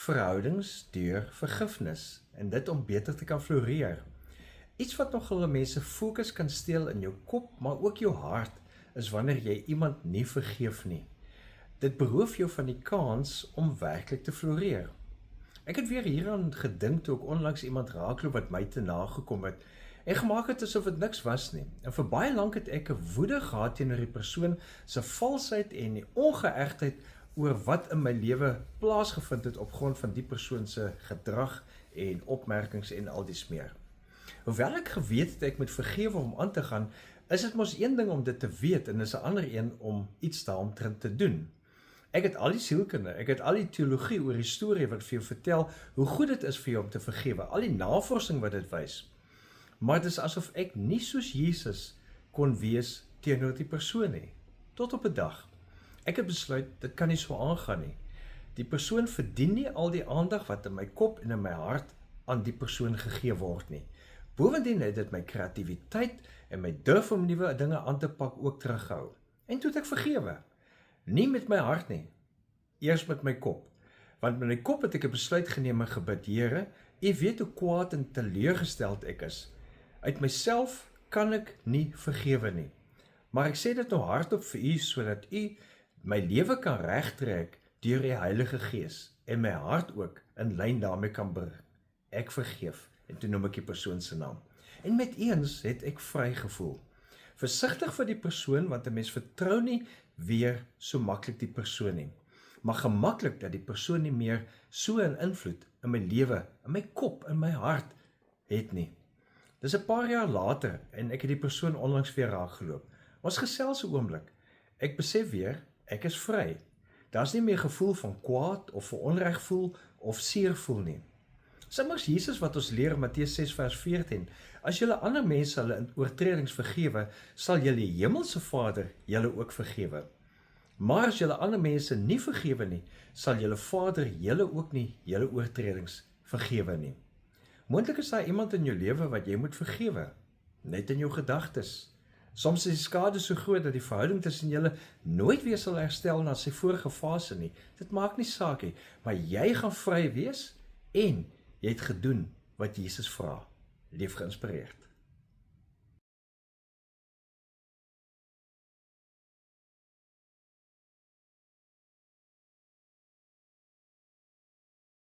verhoudings deur vergifnis en dit om beter te kan floreer. Iets wat nogal mense fokus kan steel in jou kop, maar ook jou hart, is wanneer jy iemand nie vergeef nie. Dit beroof jou van die kans om werklik te floreer. Ek het weer hieraan gedink toe ek onlangs iemand raakloop wat my te nagekom het en gemaak het asof dit niks was nie. En vir baie lank het ek 'n woede gehad teenoor die persoon se valsheid en die ongeëgtheid oor wat in my lewe plaasgevind het op grond van die persoon se gedrag en opmerkings en al dies meer. Hoewel ek geweet het ek moet vergewe om aan te gaan, is dit mos een ding om dit te weet en is 'n ander een om iets daaromtrent te doen. Ek het al die sielkunde, ek het al die teologie oor die storie wat vir jou vertel hoe goed dit is vir jou om te vergewe, al die navorsing wat dit wys. Maar dit is asof ek nie soos Jesus kon wees teenoor die persoon nie, tot op 'n dag. Ek het besluit, dit kan nie so aangaan nie. Die persoon verdien nie al die aandag wat in my kop en in my hart aan die persoon gegee word nie. Bovendien het dit my kreatiwiteit en my durf om nuwe dinge aan te pak ook teruggehou. En toe het ek vergewe. Nie met my hart nie, eers met my kop. Want met my kop het ek 'n besluit geneem en gebid, Here, U weet hoe kwaad en teleurgesteld ek is. Uit myself kan ek nie vergewe nie. Maar ek sê dit nou hardop vir U, sodat U my lewe kan regtrek deur die Heilige Gees en my hart ook in lyn daarmee kan bring. Ek vergeef, en toe noem ek die persoon se naam. En met eens het ek vry gevoel. Versigtig vir die persoon, want 'n mens vertrou nie weer so maklik die persoon nie. Maar gemaklik dat die persoon nie meer so 'n invloed in my lewe, in my kop, in my hart het nie. Dis 'n paar jaar later en ek het die persoon onlangs weer raakgeloop. Ons gesels 'n oomblik. Ek besef weer, ek is vry. Daar's nie meer gevoel van kwaad of onreg voel of seer voel nie. Simmers Jesus wat ons leer in Matteus 6 vers 14, as julle ander mense hulle oortredings vergewe, sal julle hemelse Vader julle ook vergewe. Maar as julle ander mense nie vergewe nie, sal julle Vader julle ook nie julle oortredings vergewe nie. Moontlik is daar iemand in jou lewe wat jy moet vergewe, net in jou gedagtes. Soms is die skade so groot dat die verhouding tussen julle nooit weer sal herstel na sy vorige fase nie. Dit maak nie saak nie, maar jy gaan vry wees en jy het gedoen wat Jesus vra. Lief geïnspireerd.